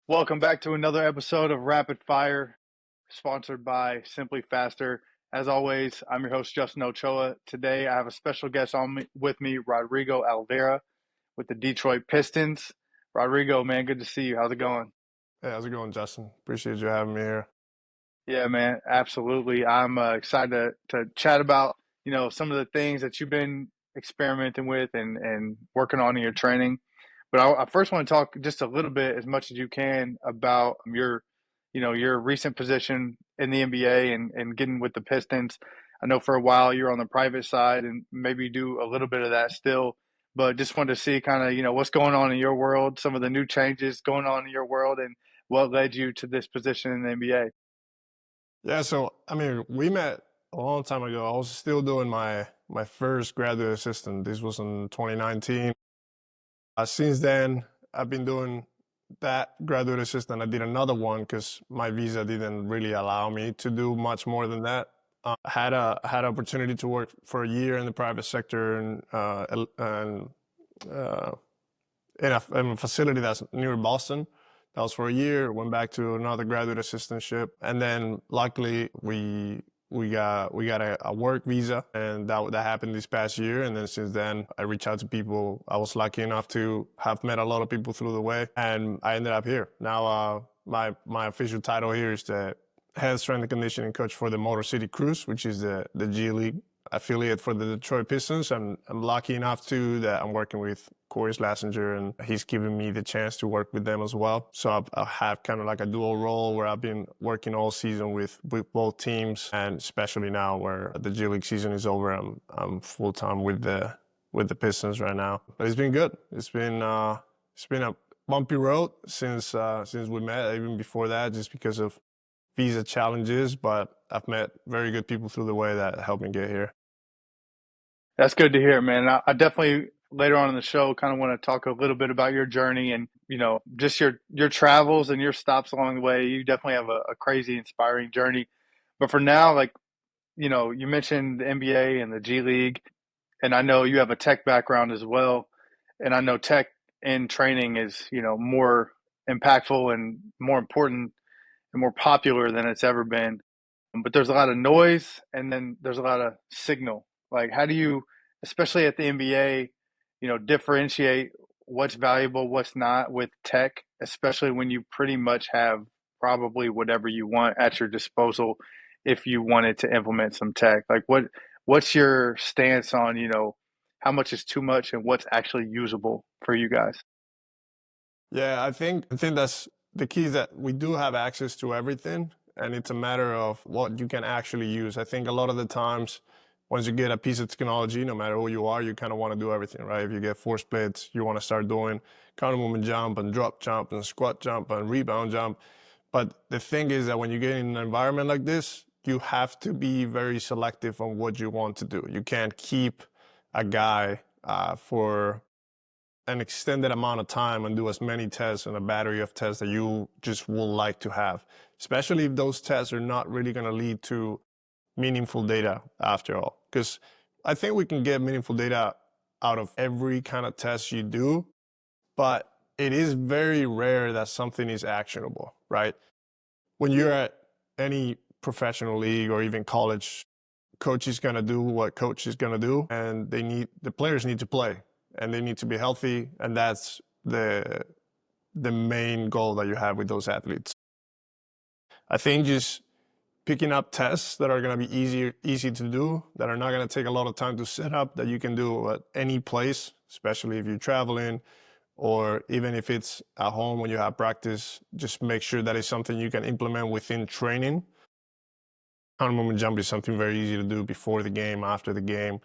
Welcome back to another episode of Rapid Fire, sponsored by SimpliFaster. As always, I'm your host, Justin Ochoa. Today, I have a special guest with me, Rodrigo Alvira with the Detroit Pistons. Rodrigo, man, good to see you. How's it going? Hey, how's it going, Justin? Appreciate you having me here. Yeah, man, absolutely. I'm excited to chat about, some of the things that you've been experimenting with and working on in your training. But I first want to talk just a little bit, as much as you can, about your recent position in the NBA and getting with the Pistons. I know for a while you're on the private side and maybe you do a little bit of that still, but just wanted to see kind of, what's going on in your world, some of the new changes going on in your world, and what led you to this position in the NBA. Yeah, so we met a long time ago. I was still doing my first graduate assistant. This was in 2019. Since then, I've been doing that graduate assistant. I did another one because my visa didn't really allow me to do much more than that. Had opportunity to work for a year in the private sector and uh, in a facility that's near Boston. That was for a year. Went back to another graduate assistantship, and then luckily we got a work visa, and that happened this past year. And then since then, I reached out to people. I was lucky enough to have met a lot of people through the way, and I ended up here. Now, my official title here is the head strength and conditioning coach for the Motor City Cruise, which is the G League affiliate for the Detroit Pistons. I'm lucky enough too that I'm working with Corey Lassinger, and he's given me the chance to work with them as well. So I have kind of like a dual role where I've been working all season with both teams, and especially now where the G League season is over, I'm full time with the Pistons right now. But it's been good. It's been a bumpy road since we met. Even before that, just because of visa challenges, but I've met very good people through the way that helped me get here. That's good to hear, man. I definitely later on in the show kind of want to talk a little bit about your journey and just your travels and your stops along the way. You definitely have a crazy, inspiring journey. But for now, like you mentioned the NBA and the G League, and I know you have a tech background as well. And I know tech in training is more impactful and more important and more popular than it's ever been. But there's a lot of noise and then there's a lot of signal. Like, how do you, especially at the NBA, differentiate what's valuable, what's not with tech, especially when you pretty much have probably whatever you want at your disposal if you wanted to implement some tech? Like, what's your stance on, how much is too much and what's actually usable for you guys? Yeah, I think that's the key, is that we do have access to everything, and it's a matter of what you can actually use. I think a lot of the times, once you get a piece of technology, no matter who you are, you kind of want to do everything, right? If you get four splits, you want to start doing counter movement jump and drop jump and squat jump and rebound jump. But the thing is that when you get in an environment like this, you have to be very selective on what you want to do. You can't keep a guy for an extended amount of time and do as many tests and a battery of tests that you just would like to have, especially if those tests are not really going to lead to meaningful data after all. Because I think we can get meaningful data out of every kind of test you do, but it is very rare that something is actionable, right? When you're at any professional league or even college, coach is going to do what coach is going to do, and the players need to play and they need to be healthy, and that's the main goal that you have with those athletes. I think just picking up tests that are going to be easy to do, that are not going to take a lot of time to set up, that you can do at any place, especially if you're traveling or even if it's at home when you have practice. Just make sure that it's something you can implement within training. Counter movement jump is something very easy to do before the game, after the game,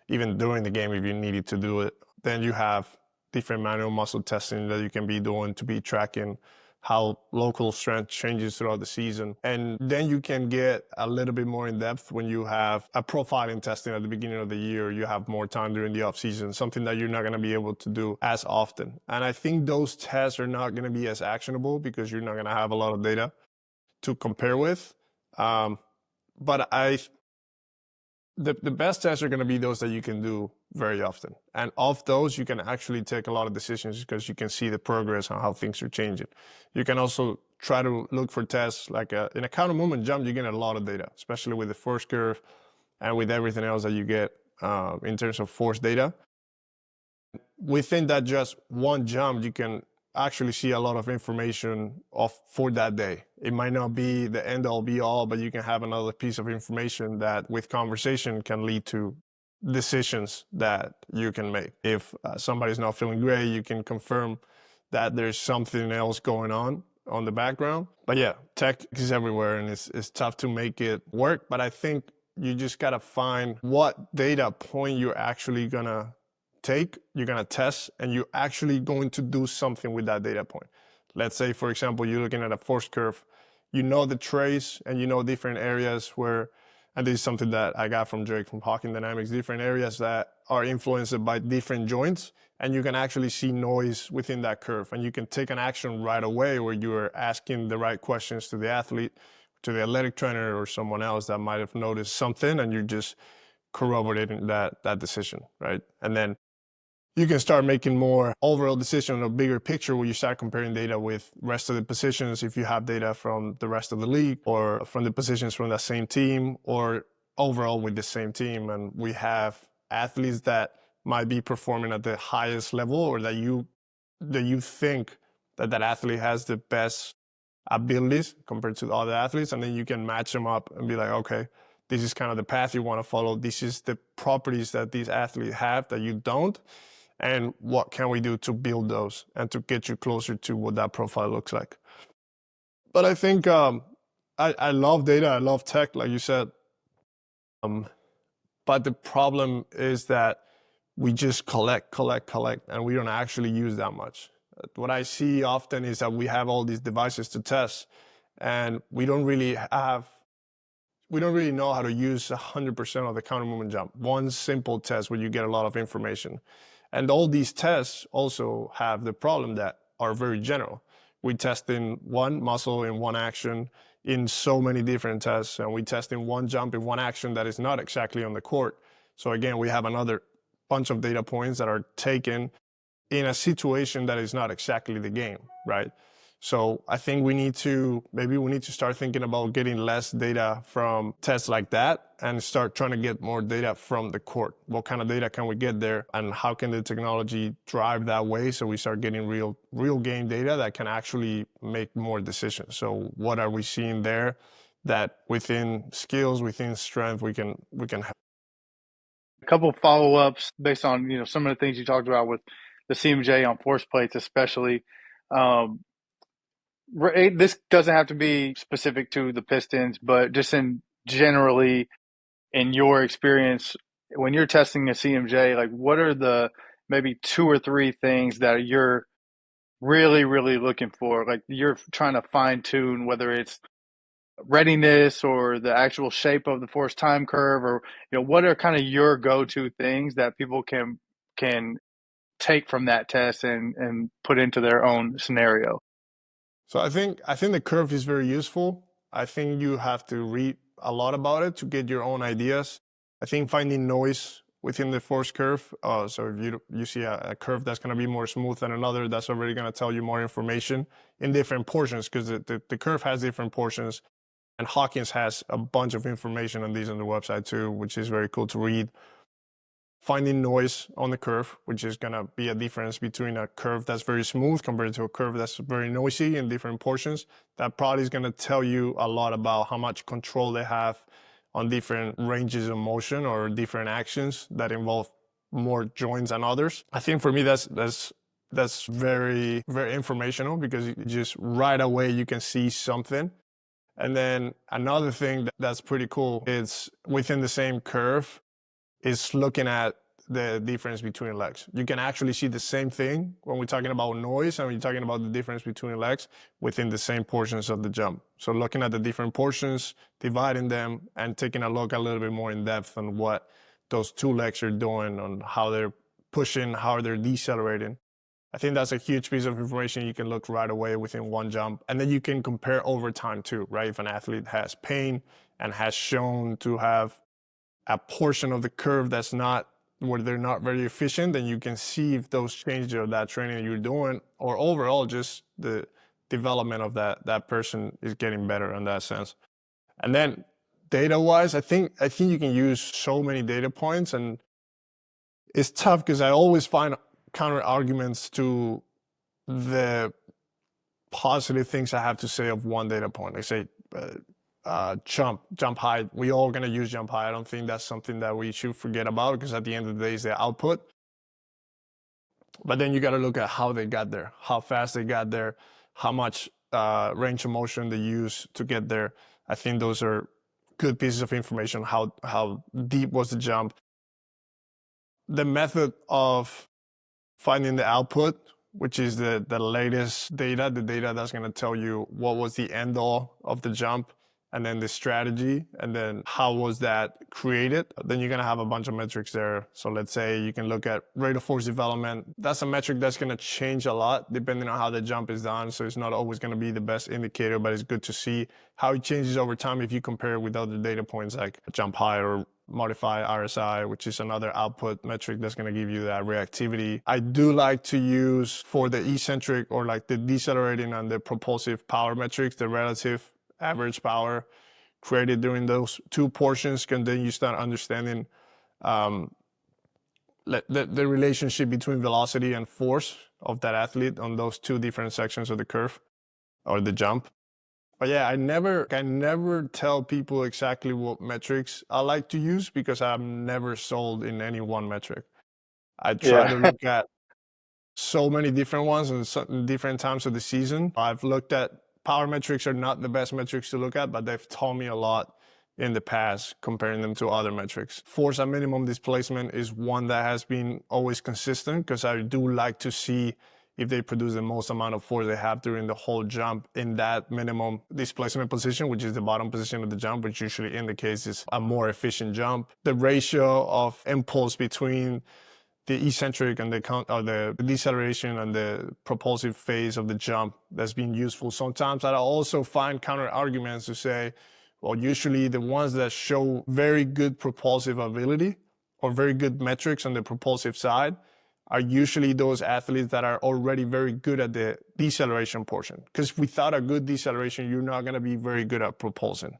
even during the game if you needed to do it. Then you have different manual muscle testing that you can be doing to be tracking how local strength changes throughout the season. And then you can get a little bit more in depth when you have a profiling testing at the beginning of the year. You have more time during the off season, something that you're not going to be able to do as often. And I think those tests are not going to be as actionable because you're not going to have a lot of data to compare with. But the best tests are going to be those that you can do very often. And of those, you can actually take a lot of decisions because you can see the progress on how things are changing. You can also try to look for tests like in a counter movement jump, you get a lot of data, especially with the force curve and with everything else that you get in terms of force data. Within that just one jump, you can actually see a lot of information for that day. It might not be the end all be all, but you can have another piece of information that with conversation can lead to decisions that you can make. If somebody's not feeling great, you can confirm that there's something else going on the background. But yeah, tech is everywhere and it's tough to make it work. But I think you just gotta find what data point you're actually gonna take, you're gonna test, and you're actually going to do something with that data point. Let's say, for example, you're looking at a force curve, you know the trace and you know different areas where, and this is something that I got from Drake from Hawking Dynamics, different areas that are influenced by different joints, and you can actually see noise within that curve, and you can take an action right away where you are asking the right questions to the athlete, to the athletic trainer or someone else that might have noticed something, and you're just corroborating that decision, right? And then you can start making more overall decision, a bigger picture where you start comparing data with rest of the positions if you have data from the rest of the league or from the positions from that same team or overall with the same team. And we have athletes that might be performing at the highest level or that you think that athlete has the best abilities compared to the other athletes, and then you can match them up and be like, okay, this is kind of the path you want to follow. This is the properties that these athletes have that you don't. And what can we do to build those and to get you closer to what that profile looks like? But I think I love data, I love tech, like you said. But the problem is that we just collect, and we don't actually use that much. What I see often is that we have all these devices to test, and we don't really know how to use 100% of the counter movement jump. One simple test where you get a lot of information. And all these tests also have the problem that are very general. We test in one muscle in one action in so many different tests, and we test in one jump in one action that is not exactly on the court. So again, we have another bunch of data points that are taken in a situation that is not exactly the game, right? So I think we need to start thinking about getting less data from tests like that and start trying to get more data from the court. What kind of data can we get there, and how can the technology drive that way so we start getting real game data that can actually make more decisions? So what are we seeing there that within skills, within strength, we can have? A couple follow-ups based on some of the things you talked about with the CMJ on force plates, especially. Um, this doesn't have to be specific to the Pistons, but just in generally in your experience when you're testing a CMJ, like what are the maybe two or three things that you're really, really looking for? Like you're trying to fine tune whether it's readiness or the actual shape of the force time curve, or what are kind of your go-to things that people can take from that test and put into their own scenario? So I think the curve is very useful. I think you have to read a lot about it to get your own ideas. I think finding noise within the force curve. So if you see a curve that's going to be more smooth than another, that's already going to tell you more information in different portions, because the curve has different portions, and Hawkins has a bunch of information on these on the website too, which is very cool to read. Finding noise on the curve, which is going to be a difference between a curve that's very smooth compared to a curve that's very noisy in different portions. That probably is going to tell you a lot about how much control they have on different ranges of motion or different actions that involve more joints than others. I think for me that's very, very informational, because just right away you can see something. And then another thing that's pretty cool is within the same curve is looking at the difference between legs. You can actually see the same thing when we're talking about noise and when you're talking about the difference between legs within the same portions of the jump. So looking at the different portions, dividing them, and taking a look a little bit more in depth on what those two legs are doing, on how they're pushing, how they're decelerating. I think that's a huge piece of information you can look right away within one jump. And then you can compare over time too, right? If an athlete has pain and has shown to have a portion of the curve that's not where they're not very efficient, then you can see if those changes of that training you're doing, or overall just the development of that person is getting better in that sense. And then data wise, I think you can use so many data points, and it's tough because I always find counter arguments to the positive things I have to say of one data point. I say jump height. We all gonna use jump height. I don't think that's something that we should forget about, because at the end of the day, it's the output. But then you got to look at how they got there, how fast they got there, how much range of motion they use to get there. I think those are good pieces of information. How deep was the jump? The method of finding the output, which is the latest data, the data that's going to tell you what was the end all of the jump, and then the strategy, and then how was that created. Then you're going to have a bunch of metrics there. So let's say you can look at rate of force development. That's a metric that's going to change a lot depending on how the jump is done. So it's not always going to be the best indicator, but it's good to see how it changes over time if you compare it with other data points like jump height or modify RSI, which is another output metric that's going to give you that reactivity. I do like to use for the eccentric, or like the decelerating and the propulsive power metrics, the relative average power created during those two portions, and then you start understanding the relationship between velocity and force of that athlete on those two different sections of the curve or the jump. But yeah, I never tell people exactly what metrics I like to use, because I'm never sold in any one metric. I try to look at so many different ones in different times of the season. I've looked at power metrics are not the best metrics to look at, but they've taught me a lot in the past comparing them to other metrics. Force at minimum displacement is one that has been always consistent, because I do like to see if they produce the most amount of force they have during the whole jump in that minimum displacement position, which is the bottom position of the jump, which usually indicates is a more efficient jump. The ratio of impulse between the eccentric and the deceleration and the propulsive phase of the jump, that's been useful. Sometimes I also find counter arguments to say, well, usually the ones that show very good propulsive ability or very good metrics on the propulsive side are usually those athletes that are already very good at the deceleration portion. Because without a good deceleration, you're not going to be very good at propulsion.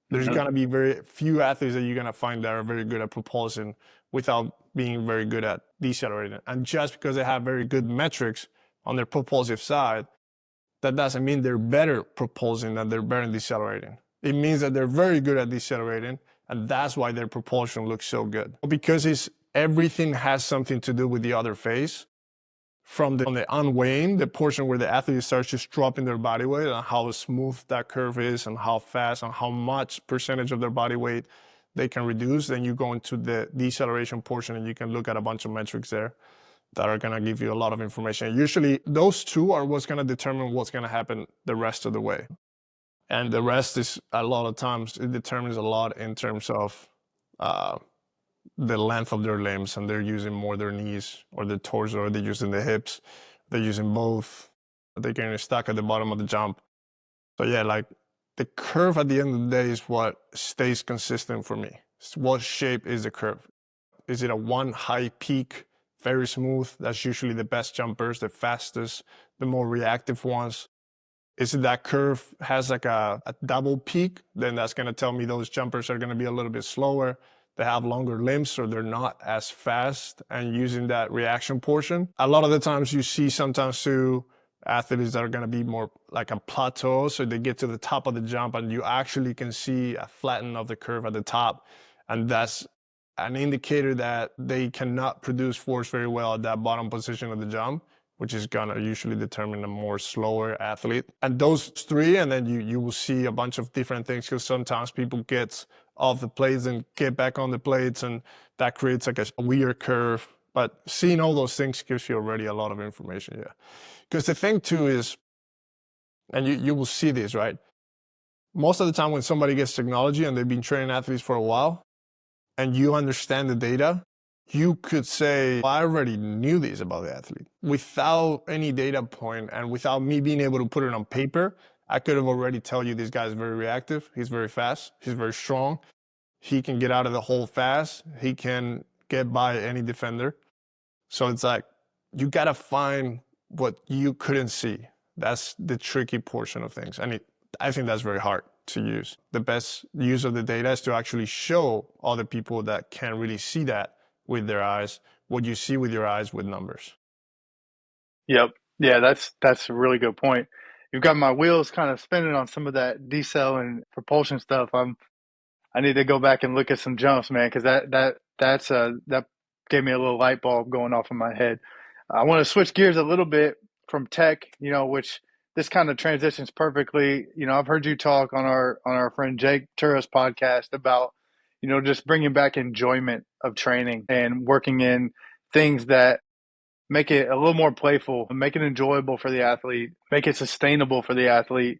There's going to be very few athletes that you're going to find that are very good at propulsion without being very good at decelerating. And just because they have very good metrics on their propulsive side, that doesn't mean they're better propulsing than they're better decelerating. It means that they're very good at decelerating, and that's why their propulsion looks so good. Because everything has something to do with the other phase. From on the unweighing, the portion where the athlete starts just dropping their body weight, and how smooth that curve is, and how fast and how much percentage of their body weight they can reduce, then you go into the deceleration portion, and you can look at a bunch of metrics there that are going to give you a lot of information. Usually those two are what's going to determine what's going to happen the rest of the way. And the rest is, a lot of times, it determines a lot in terms of the length of their limbs, and they're using more their knees or the torso, or they're using the hips, they're using both, they're getting stuck at the bottom of the jump. So yeah, like the curve at the end of the day is what stays consistent for me. What shape is the curve? Is it a one high peak, very smooth? That's usually the best jumpers, the fastest, the more reactive ones. Is it that curve has like a double peak? Then that's going to tell me those jumpers are going to be a little bit slower. They have longer limbs, so they're not as fast and using that reaction portion. A lot of the times you see sometimes too athletes that are going to be more like a plateau, so they get to the top of the jump and you actually can see a flatten of the curve at the top, and that's an indicator that they cannot produce force very well at that bottom position of the jump, which is gonna usually determine a more slower athlete. And those three, and then you will see a bunch of different things, because sometimes people get off the plates and get back on the plates, and that creates like a weird curve. But seeing all those things gives you already a lot of information, yeah. Because the thing too is, and you will see this, right? Most of the time when somebody gets technology and they've been training athletes for a while, and you understand the data, you could say, well, I already knew this about the athlete. Without any data point and without me being able to put it on paper, I could have already tell you this guy is very reactive, he's very fast, he's very strong, He can get out of the hole fast. He can get by any defender. So it's like you gotta find what you couldn't see. That's the tricky portion of things. And I think that's very hard to use. The best use of the data is to actually show other people that can't really see that with their eyes, what you see with your eyes with numbers. Yep. Yeah, that's a really good point. You've got my wheels kind of spinning on some of that decel and propulsion stuff. I need to go back and look at some jumps, man, because that gave me a little light bulb going off in my head. I want to switch gears a little bit from tech, which this kind of transitions perfectly. I've heard you talk on our friend Jake Tura's podcast about, just bringing back enjoyment of training and working in things that make it a little more playful, make it enjoyable for the athlete, make it sustainable for the athlete.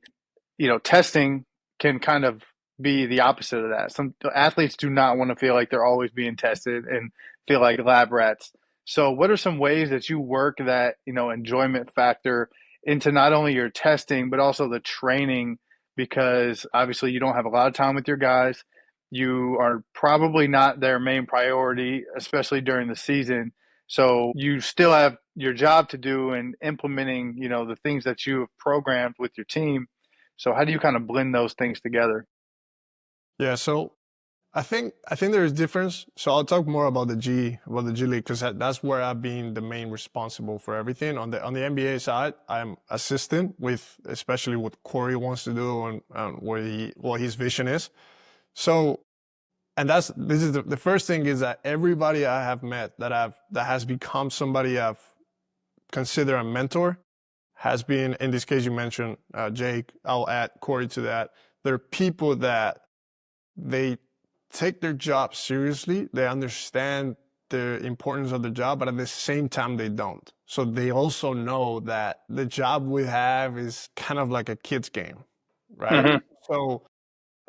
Testing can kind of be the opposite of that. Some athletes do not want to feel like they're always being tested and feel like lab rats. So, what are some ways that you work that, enjoyment factor into not only your testing, but also the training? Because obviously, you don't have a lot of time with your guys. You are probably not their main priority, especially during the season. So you still have your job to do in implementing, the things that you have programmed with your team. So how do you kind of blend those things together? Yeah, so I think there is difference. So I'll talk more about the G League because that's where I've been the main responsible for everything. On the NBA side, I'm assistant with especially what Corey wants to do and what his vision is. So and this is the first thing is that everybody I have met that has become somebody I've considered a mentor has been, in this case you mentioned Jake. I'll add Corey to that. There are people that they take their job seriously. They understand the importance of the job, but at the same time, they don't. So they also know that the job we have is kind of like a kid's game, right? Hmm. So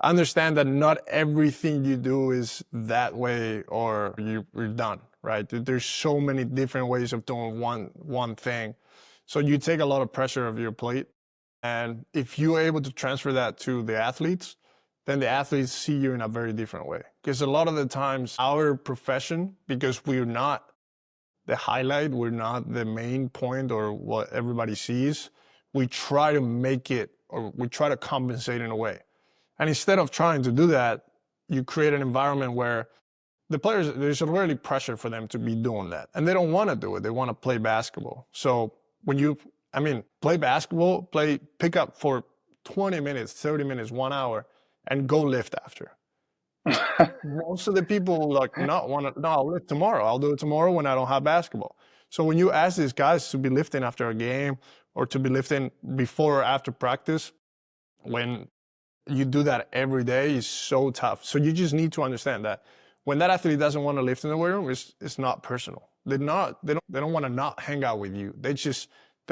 understand that not everything you do is that way or you're done, right? There's so many different ways of doing one thing. So you take a lot of pressure off your plate. And if you're able to transfer that to the athletes, then the athletes see you in a very different way. Because a lot of the times, our profession, because we're not the highlight, we're not the main point or what everybody sees, we try to make it or we try to compensate in a way. And instead of trying to do that, you create an environment where the players, there's already pressure for them to be doing that. And they don't want to do it. They want to play basketball. So play basketball, pick up for 20 minutes, 30 minutes, 1 hour, and go lift after. Most of the people like not want to, no, I'll lift tomorrow. I'll do it tomorrow when I don't have basketball. So when you ask these guys to be lifting after a game or to be lifting before or after practice, when you do that every day is so tough. So you just need to understand that when that athlete doesn't want to lift in the weight room, it's not personal. They don't want to not hang out with you. They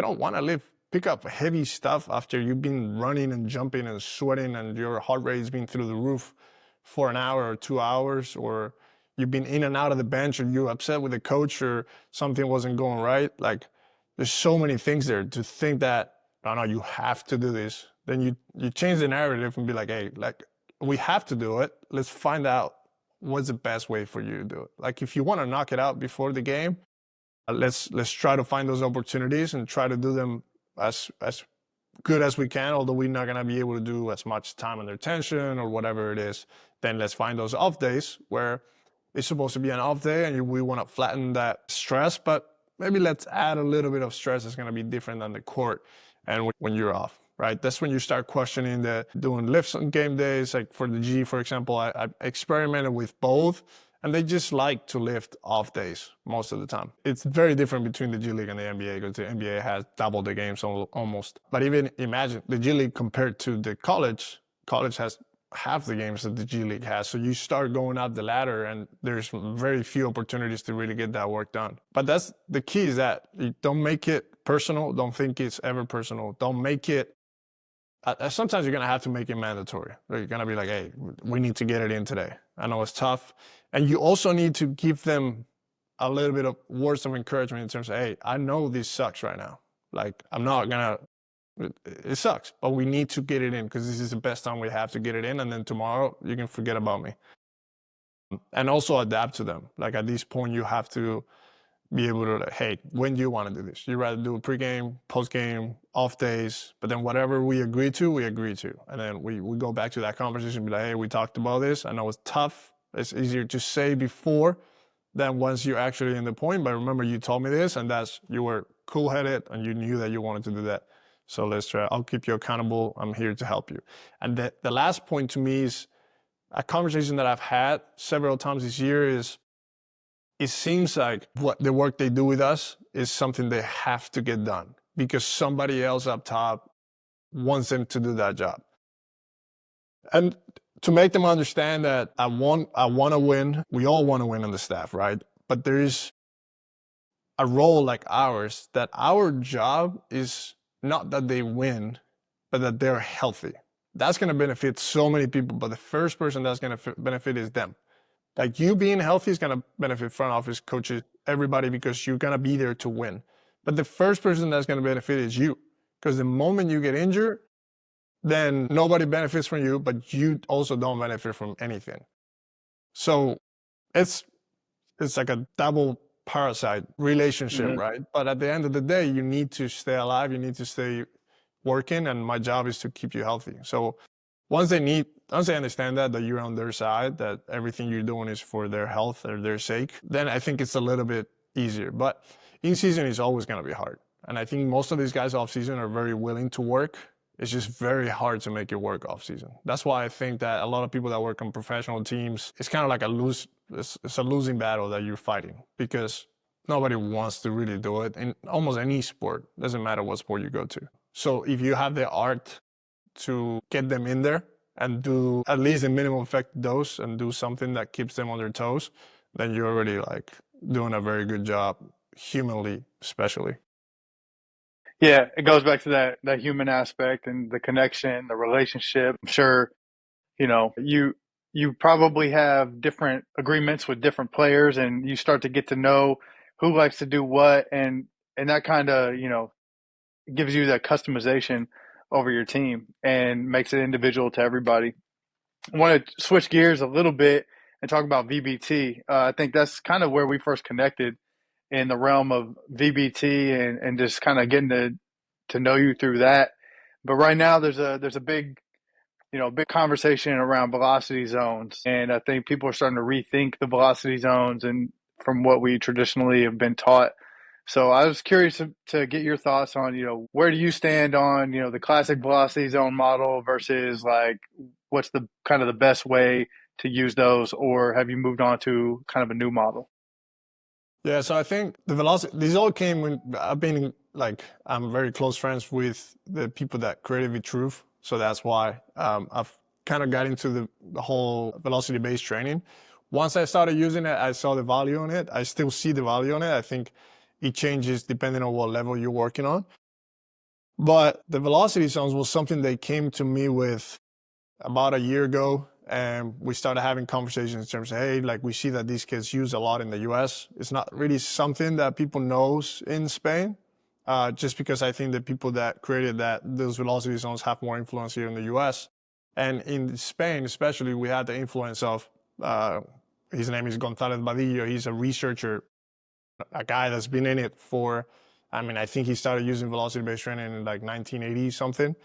don't want to pick up heavy stuff after you've been running and jumping and sweating and your heart rate has been through the roof for an hour or 2 hours, or you've been in and out of the bench, or you're upset with the coach or something wasn't going right. Like there's so many things there to think that, oh no, you have to do this. Then you change the narrative and be like, hey, like we have to do it. Let's find out what's the best way for you to do it. Like if you want to knock it out before the game, let's try to find those opportunities and try to do them as good as we can, although we're not going to be able to do as much time under tension or whatever it is. Then let's find those off days where it's supposed to be an off day and we want to flatten that stress, but maybe let's add a little bit of stress that's going to be different than the court and when you're off, right? That's when you start questioning doing lifts on game days. Like for the G, for example, I experimented with both, and they just like to lift off days most of the time. It's very different between the G League and the NBA because the NBA has double the games almost. But even imagine the G League compared to the college has half the games that the G League has. So you start going up the ladder and there's very few opportunities to really get that work done. But that's the key, is that you don't make it personal. Don't think it's ever personal. Don't make it sometimes you're going to have to make it mandatory. You're going to be like, hey, we need to get it in today. I know it's tough. And you also need to give them a little bit of words of encouragement in terms of, hey, I know this sucks right now. Like, I'm not going to, it sucks, but we need to get it in because this is the best time we have to get it in. And then tomorrow you can forget about me. and also adapt to them. Like at this point, you have to be able to, like, hey, when do you want to do this? You rather do a pregame, postgame, off days, but then whatever we agree to, we agree to. And then we go back to that conversation and be like, hey, we talked about this. I know it's tough. It's easier to say before than once you're actually in the point. But remember, you told me this, and you were cool-headed, and you knew that you wanted to do that. So let's try. I'll keep you accountable. I'm here to help you. And the last point to me is a conversation that I've had several times this year is, it seems like what the work they do with us is something they have to get done because somebody else up top wants them to do that job. And to make them understand that I want to win, we all want to win on the staff, right? But there is a role like ours that our job is not that they win, but that they're healthy. That's going to benefit so many people, but the first person that's going to benefit is them. Like you being healthy is going to benefit front office, coaches, everybody, because you're going to be there to win. But the first person that's going to benefit is you. Because the moment you get injured, then nobody benefits from you, but you also don't benefit from anything. So it's like a double parasite relationship, right? But at the end of the day, you need to stay alive, you need to stay working, and my job is to keep you healthy. So once they understand that you're on their side, that everything you're doing is for their health or their sake, then I think it's a little bit easier. But in season is always going to be hard. And I think most of these guys off season are very willing to work. It's just very hard to make it work off season. That's why I think that a lot of people that work on professional teams, it's kind of like it's a losing battle that you're fighting because nobody wants to really do it in almost any sport. Doesn't matter what sport you go to. So if you have the art to get them in there and do at least a minimum effective dose and do something that keeps them on their toes, then you're already like doing a very good job, humanly, especially. Yeah, it goes back to that human aspect and the connection, the relationship. I'm sure, you probably have different agreements with different players and you start to get to know who likes to do what and that kind of, gives you that customization over your team and makes it individual to everybody. I want to switch gears a little bit and talk about VBT. I think that's kind of where we first connected in the realm of VBT and just kind of getting to know you through that. But right now there's a big big conversation around velocity zones, and I think people are starting to rethink the velocity zones and from what we traditionally have been taught. So I was curious to get your thoughts on, where do you stand on, the classic velocity zone model versus like what's the kind of the best way to use those, or have you moved on to kind of a new model? Yeah, so I think the velocity, these all came when I'm very close friends with the people that created V-Truth. So that's why I've kind of got into the whole velocity-based training. Once I started using it, I saw the value in it. I still see the value in it. I think it changes depending on what level you're working on. But the velocity zones was something they came to me with about a year ago, and we started having conversations in terms of, hey, like we see that these kids use a lot in the US. It's not really something that people knows in Spain, just because I think the people that created those velocity zones have more influence here in the US. And in Spain, especially, we had the influence of, his name is González Badillo. He's a researcher, a guy that's been in it I think he started using velocity-based training in like 1980 something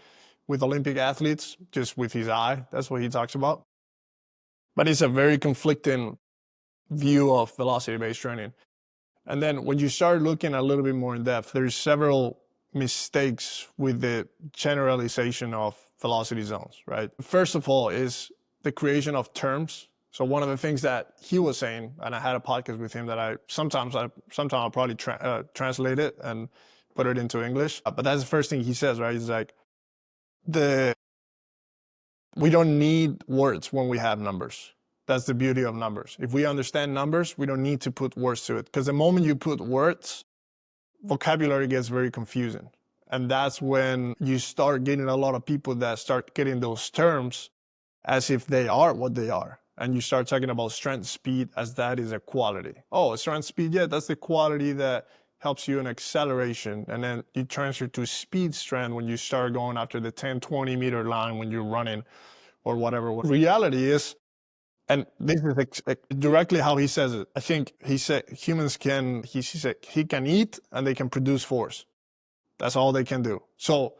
with Olympic athletes, just with his eye. That's what he talks about. But it's a very conflicting view of velocity-based training. And then when you start looking a little bit more in depth, there's several mistakes with the generalization of velocity zones, right? First of all is the creation of terms. So one of the things that he was saying, and I had a podcast with him that sometimes I'll probably translate it and put it into English. But that's the first thing he says, right? He's like, we don't need words when we have numbers. That's the beauty of numbers. If we understand numbers, we don't need to put words to it. Because the moment you put words, vocabulary gets very confusing. And that's when you start getting a lot of people that start getting those terms as if they are what they are. And you start talking about strength speed as that is a quality. Oh, strength speed, yeah, that's the quality that helps you in acceleration. And then you transfer to speed strength when you start going after the 10, 20 meter line when you're running or whatever. Reality is And this is directly how he says it. I think he said humans can, he said he can eat and they can produce force. That's all they can do. So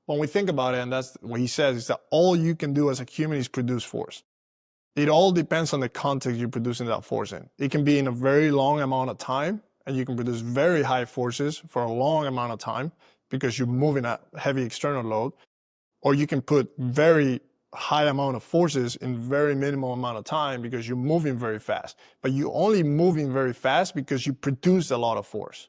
when we think about it, and that's what he says, is that all you can do as a human is produce force. It all depends on the context you're producing that force in. It can be in a very long amount of time, and you can produce very high forces for a long amount of time because you're moving a heavy external load, or you can put very high amount of forces in very minimal amount of time because you're moving very fast. But you're only moving very fast because you produce a lot of force.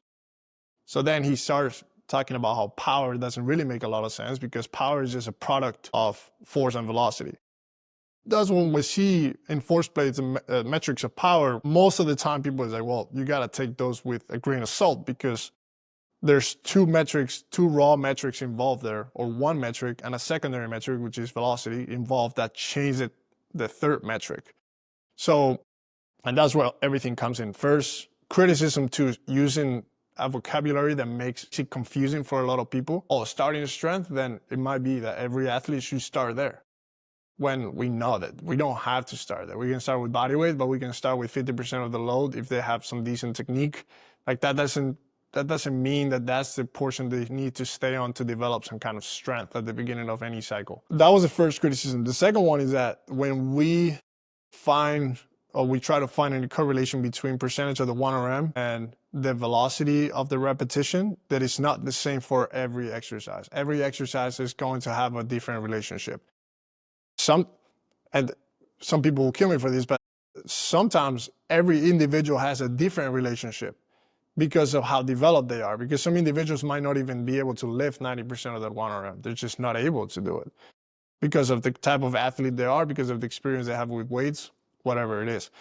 So then he starts talking about how power doesn't really make a lot of sense because power is just a product of force and velocity. That's when we see in force plates and metrics of power, most of the time people are like, well, you got to take those with a grain of salt because there's two raw metrics involved there, or one metric and a secondary metric, which is velocity, involved that changes the third metric. So, and that's where everything comes in. First, criticism to using a vocabulary that makes it confusing for a lot of people. Oh, starting strength, then it might be that every athlete should start there. When we know that we don't have to start there. We can start with body weight, but we can start with 50% of the load if they have some decent technique. Like that doesn't mean that that's the portion they need to stay on to develop some kind of strength at the beginning of any cycle. That was the first criticism. The second one is that when we try to find a correlation between percentage of the 1RM and the velocity of the repetition, that is not the same for every exercise. Every exercise is going to have a different relationship. Some people will kill me for this, but sometimes every individual has a different relationship because of how developed they are. Because some individuals might not even be able to lift 90% of that 1RM. They're just not able to do it because of the type of athlete they are, because of the experience they have with weights, whatever it is.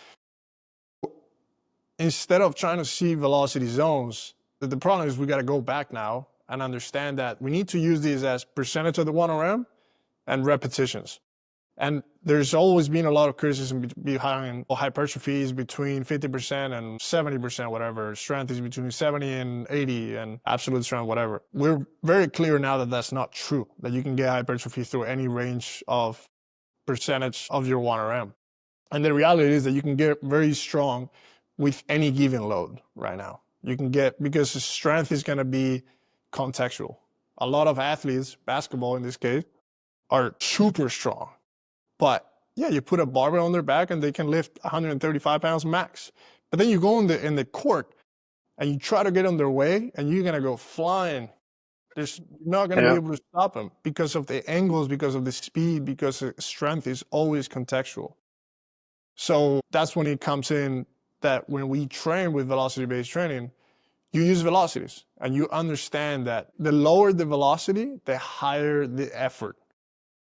Instead of trying to see velocity zones, the problem is we got to go back now and understand that we need to use these as percentage of the 1RM and repetitions. And there's always been a lot of criticism behind hypertrophy is between 50% and 70%, whatever. Strength is between 70 and 80, and absolute strength, whatever. We're very clear now that that's not true, that you can get hypertrophy through any range of percentage of your 1RM. And the reality is that you can get very strong with any given load right now. You can get, because the strength is going to be contextual. A lot of athletes, basketball in this case, are super strong. But yeah, you put a barbell on their back and they can lift 135 pounds max. But then you go in the court and you try to get on their way and you're gonna go flying. You're not gonna be able to stop them because of the angles, because of the speed, because the strength is always contextual. So that's when it comes in that when we train with velocity-based training, you use velocities and you understand that the lower the velocity, the higher the effort.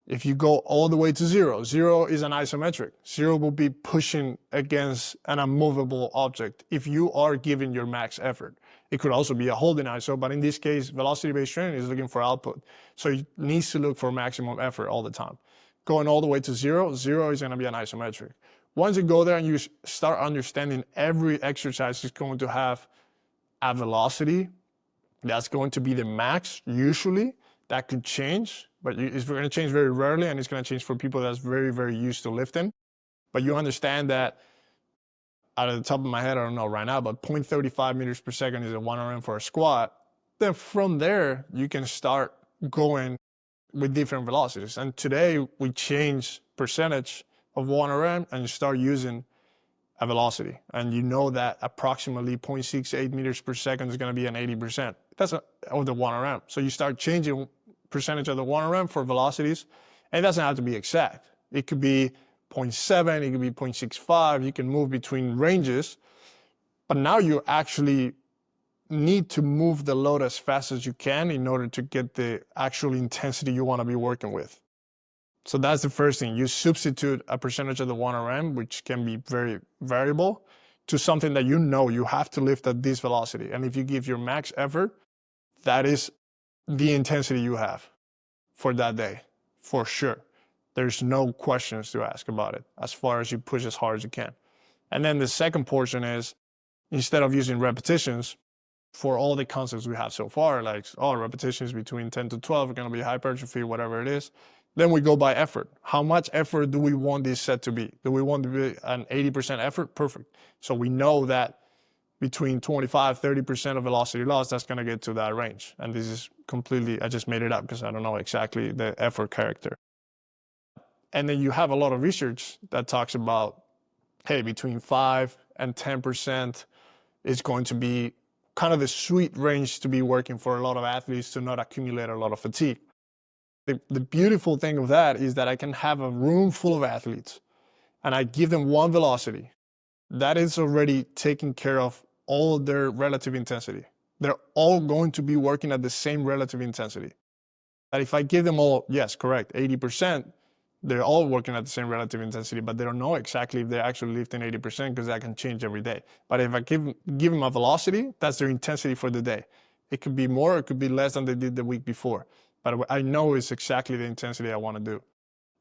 If you go all the way to zero is an isometric. Zero will be pushing against an immovable object if you are giving your max effort. It could also be a holding iso, but in this case, velocity-based training is looking for output. So it needs to look for maximum effort all the time. Going all the way to zero is going to be an isometric. Once you go there and you start understanding every exercise is going to have a velocity, that's going to be the max usually. That could change, but it's going to change very rarely, and it's going to change for people that's very, very used to lifting. But you understand that, out of the top of my head, I don't know right now, but 0.35 meters per second is a 1RM for a squat. Then from there, you can start going with different velocities. And today, we change percentage of 1RM and you start using a velocity. And you know that approximately 0.68 meters per second is going to be an 80%. That's of the 1RM. So you start changing percentage of the 1RM for velocities, and it doesn't have to be exact. It could be 0.7, it could be 0.65. You can move between ranges, but now you actually need to move the load as fast as you can in order to get the actual intensity you want to be working with. So that's the first thing. You substitute a percentage of the 1RM, which can be very variable, to something that you know you have to lift at this velocity. And if you give your max effort, that is the intensity you have for that day, for sure. There's no questions to ask about it as far as you push as hard as you can. And then the second portion is, instead of using repetitions for all the concepts we have so far, like, repetitions between 10 to 12 are going to be hypertrophy, whatever it is, Then we go by effort. How much effort do we want this set to be? Do we want to be an 80% effort? Perfect. So we know that between 25, 30% of velocity loss, that's going to get to that range. And this is completely, I just made it up because I don't know exactly the effort character. And then you have a lot of research that talks about, hey, between 5 and 10% is going to be kind of the sweet range to be working for a lot of athletes to not accumulate a lot of fatigue. The beautiful thing of that is that I can have a room full of athletes and I give them one velocity. That is already taking care of all their relative intensity. They're all going to be working at the same relative intensity. That if I give them all, yes, correct, 80%, they're all working at the same relative intensity, but they don't know exactly if they're actually lifting 80% because that can change every day. But if I give them a velocity, that's their intensity for the day. It could be more, it could be less than they did the week before. But I know it's exactly the intensity I want to do.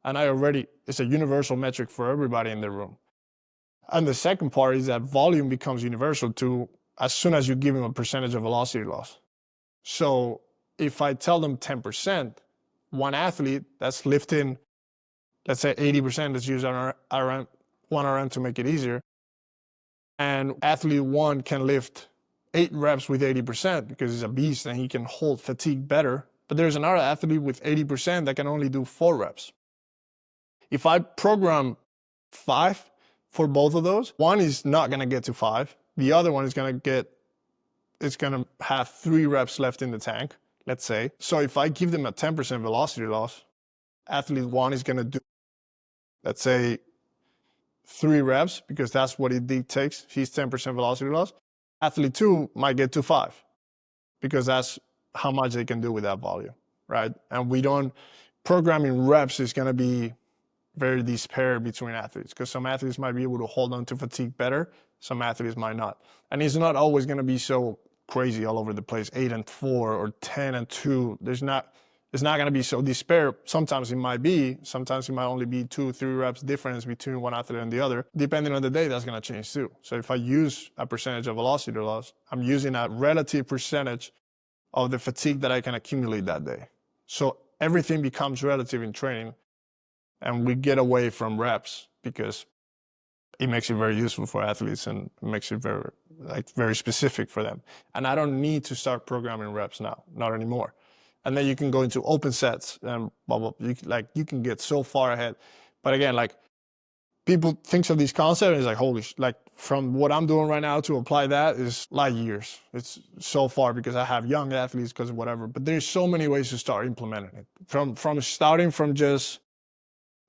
And it's a universal metric for everybody in the room. And the second part is that volume becomes universal too as soon as you give them a percentage of velocity loss. So if I tell them 10%, one athlete that's lifting, let's say 80%, let's use one RM to make it easier, and athlete one can lift 8 reps with 80% because he's a beast and he can hold fatigue better. But there's another athlete with 80% that can only do 4 reps. If I program 5 for both of those, one is not going to get to 5. The other one is going to have 3 reps left in the tank, let's say. So if I give them a 10% velocity loss, athlete one is going to do, let's say, 3 reps because that's what it takes. He's 10% velocity loss. Athlete 2 might get to 5 because that's how much they can do with that volume, right? And programming reps is going to be very disparate between athletes because some athletes might be able to hold on to fatigue better, some athletes might not. And it's not always going to be so crazy all over the place, 8 and 4 or 10 and 2. It's not going to be so disparate. Sometimes it might be, sometimes it might only be 2-3 reps difference between one athlete and the other. Depending on the day, that's going to change too. So if I use a percentage of velocity loss, I'm using a relative percentage of the fatigue that I can accumulate that day. So everything becomes relative in training, and we get away from reps because it makes it very useful for athletes and makes it very specific for them. And I don't need to start programming reps now, not anymore. And then you can go into open sets and blah, blah, you can get so far ahead. But again, people think of these concepts and it's like, holy, from what I'm doing right now to apply that is light years. It's so far because I have young athletes because of whatever, but there's so many ways to start implementing it. From starting from just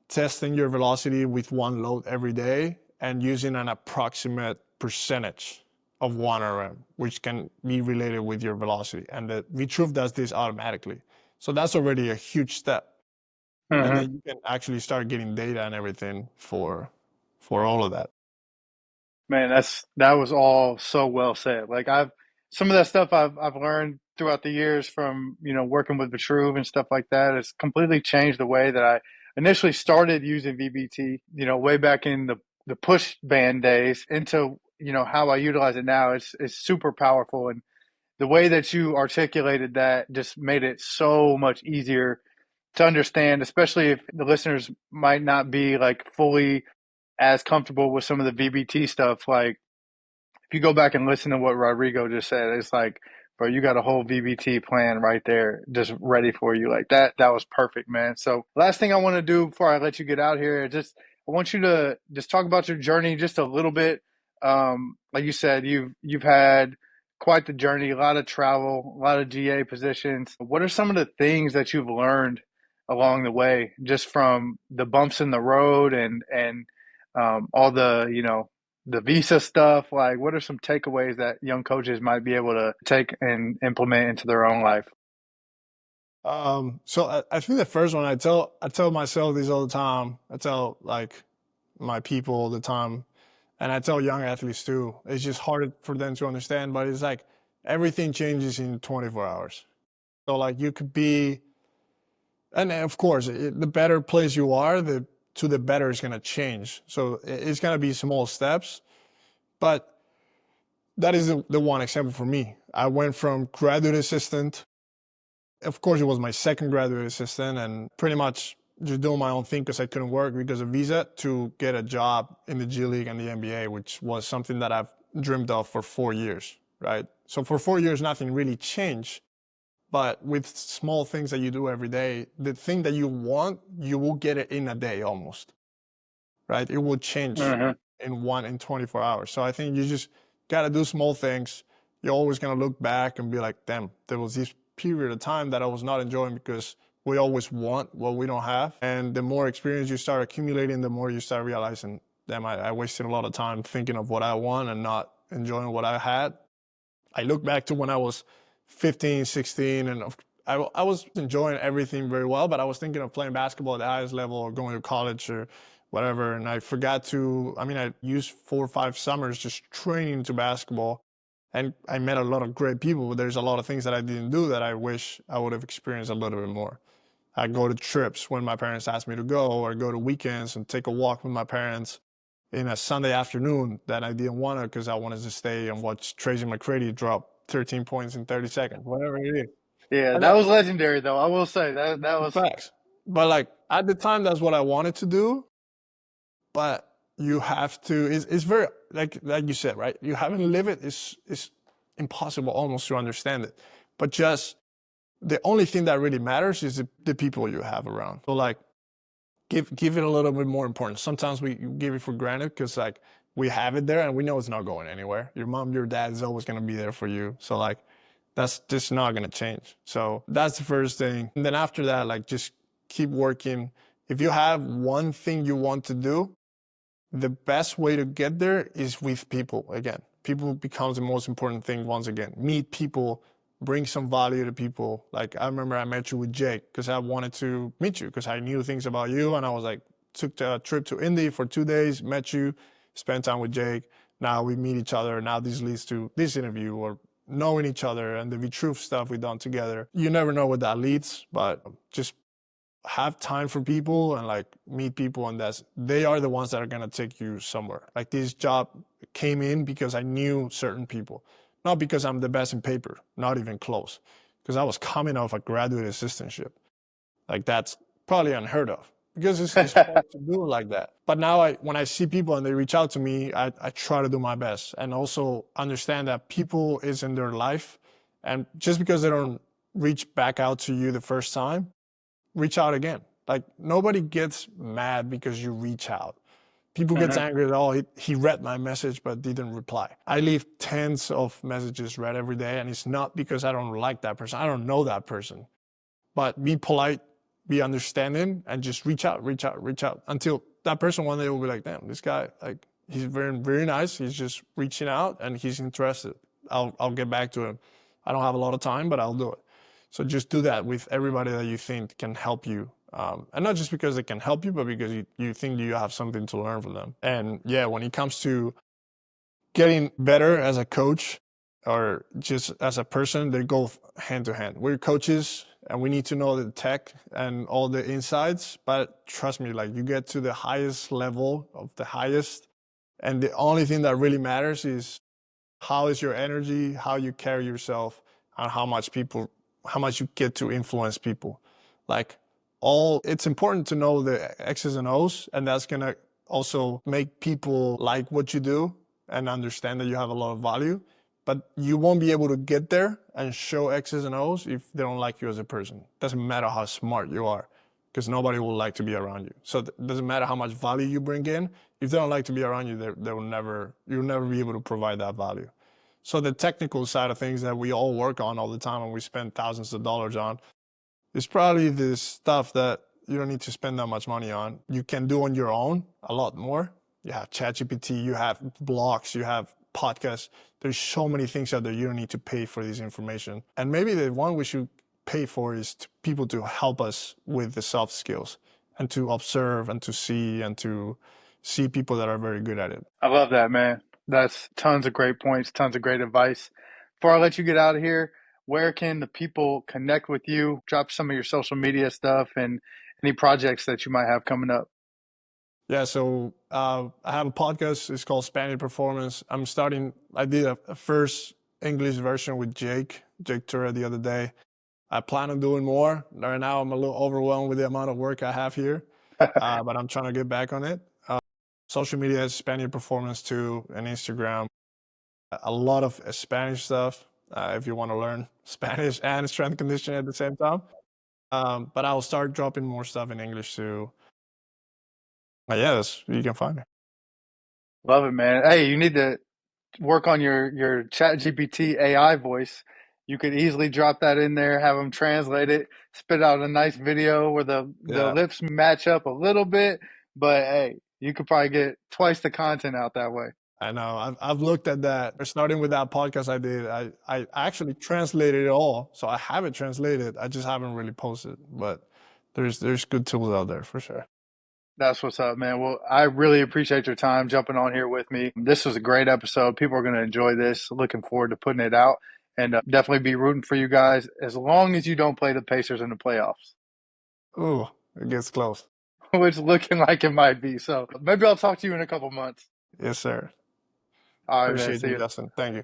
testing your velocity with one load every day and using an approximate percentage of 1 RM, which can be related with your velocity. And the Vitruve does this automatically. So that's already a huge step. And then you can actually start getting data and everything for all of that. Man, that was all so well said. Like some of that stuff I've learned throughout the years from, working with Vitruve and stuff like that. It's completely changed the way that I initially started using VBT, way back in the push band days into, how I utilize it now. It's super powerful, and the way that you articulated that just made it so much easier to understand, especially if the listeners might not be like fully as comfortable with some of the VBT stuff. Like if you go back and listen to what Rodrigo just said, it's like, bro, you got a whole VBT plan right there, just ready for you. Like that was perfect, man. So last thing I want to do before I let you get out here, I want you to just talk about your journey just a little bit. Like you said, you've had quite the journey, a lot of travel, a lot of GA positions. What are some of the things that you've learned along the way, just from the bumps in the road and all the visa stuff? Like, what are some takeaways that young coaches might be able to take and implement into their own life? So I think the first one, I tell myself this all the time. I tell my people all the time, and I tell young athletes too. It's just hard for them to understand, but it's like everything changes in 24 hours. So you could be, and of course, the better place you are, the better it's gonna change. So it's gonna be small steps, but that is the one example for me. I went from graduate assistant. Of course, it was my second graduate assistant, and pretty much just doing my own thing because I couldn't work because of visa, to get a job in the G League and the NBA, which was something that I've dreamed of for 4 years, right? So for 4 years, nothing really changed. But with small things that you do every day, the thing that you want, you will get it in a day almost, right? It will change Hmm. in 24 hours. So I think you just got to do small things. You're always going to look back and be like, damn, there was this period of time that I was not enjoying because we always want what we don't have. And the more experience you start accumulating, the more you start realizing, damn, I wasted a lot of time thinking of what I want and not enjoying what I had. I look back to when I was 15, 16, and I was enjoying everything very well, but I was thinking of playing basketball at the highest level or going to college or whatever. And I forgot to, I mean, I used 4 or 5 summers just training to basketball. And I met a lot of great people, but there's a lot of things that I didn't do that I wish I would have experienced a little bit more. I go to trips when my parents ask me to go, or go to weekends and take a walk with my parents in a Sunday afternoon that I didn't want to because I wanted to stay and watch Tracy McGrady drop 13 points in 30 seconds, whatever it is. Yeah, And that that, was legendary, though. I will say that was. facts. But like at the time, that's what I wanted to do. But you have to. It's very like you said, right? You haven't lived it. It's impossible almost to understand it. But just the only thing that really matters is the people you have around. So like give it a little bit more importance. Sometimes we give it for granted because like we have it there and we know it's not going anywhere. Your mom, your dad is always gonna be there for you. So like that's just not gonna change. So that's the first thing. And then after that, like just keep working. If you have one thing you want to do, the best way to get there is with people again. People becomes the most important thing once again. Meet people, bring some value to people. Like I remember I met you with Jake because I wanted to meet you because I knew things about you and I was like, took a trip to Indy for 2 days, met you, spent time with Jake. Now we meet each other. Now this leads to this interview or knowing each other and the V Truth stuff we've done together. You never know what that leads, but just have time for people and like meet people, and they are the ones that are going to take you somewhere. Like this job came in because I knew certain people, not because I'm the best in paper, not even close, because I was coming off a graduate assistantship. Like that's probably unheard of because it's hard to do like that. But now when I see people and they reach out to me, I try to do my best and also understand that people is in their life, and just because they don't reach back out to you the first time, reach out again. Like nobody gets mad because you reach out. People get Hmm. angry that, oh, he read my message but didn't reply. I leave tens of messages read every day, and it's not because I don't like that person. I don't know that person. But be polite, be understanding, and just reach out, reach out, reach out until that person one day will be like, damn, this guy, like, he's very, very nice. He's just reaching out and he's interested. I'll get back to him. I don't have a lot of time, but I'll do it. So just do that with everybody that you think can help you. And not just because they can help you, but because you think you have something to learn from them. And yeah, when it comes to getting better as a coach or just as a person, they go hand to hand. We're coaches and we need to know the tech and all the insides, but trust me, like you get to the highest level of the highest, and the only thing that really matters is how is your energy, how you carry yourself, and how much you get to influence people. Like it's important to know the X's and O's, and that's gonna also make people like what you do and understand that you have a lot of value. But you won't be able to get there and show X's and O's if they don't like you as a person. Doesn't matter how smart you are, because nobody will like to be around you. So it doesn't matter how much value you bring in. If they don't like to be around you, you'll never be able to provide that value. So the technical side of things that we all work on all the time and we spend thousands of dollars on is probably the stuff that you don't need to spend that much money on. You can do on your own a lot more. You have ChatGPT, you have blogs, you have podcasts. There's so many things out there. You don't need to pay for this information. And maybe the one we should pay for is people to help us with the soft skills and to observe and to see people that are very good at it. I love that, man. That's tons of great points, tons of great advice. Before I let you get out of here, where can the people connect with you? Drop some of your social media stuff and any projects that you might have coming up. Yeah, so I have a podcast. It's called Spanish Performance. I did a first English version with Jake Turra the other day. I plan on doing more. Right now, I'm a little overwhelmed with the amount of work I have here, but I'm trying to get back on it. Social media is Spaniard Performance too, and Instagram. A lot of Spanish stuff if you want to learn Spanish and strength conditioning at the same time. But I'll start dropping more stuff in English too. But yeah, you can find me. Love it, man. Hey, you need to work on your Chat GPT AI voice. You could easily drop that in there, have them translate it, spit out a nice video where the Yeah, lips match up a little bit. But hey, you could probably get twice the content out that way. I know. I've looked at that. Starting with that podcast I did, I actually translated it all, so I have it translated. I just haven't really posted, but there's good tools out there for sure. That's what's up, man. Well, I really appreciate your time jumping on here with me. This was a great episode. People are going to enjoy this. Looking forward to putting it out and definitely be rooting for you guys as long as you don't play the Pacers in the playoffs, Ooh, it gets close. which is looking like it might be. So maybe I'll talk to you in a couple months. Yes, sir. All right, man. Appreciate See you, you. Justin. Thank you.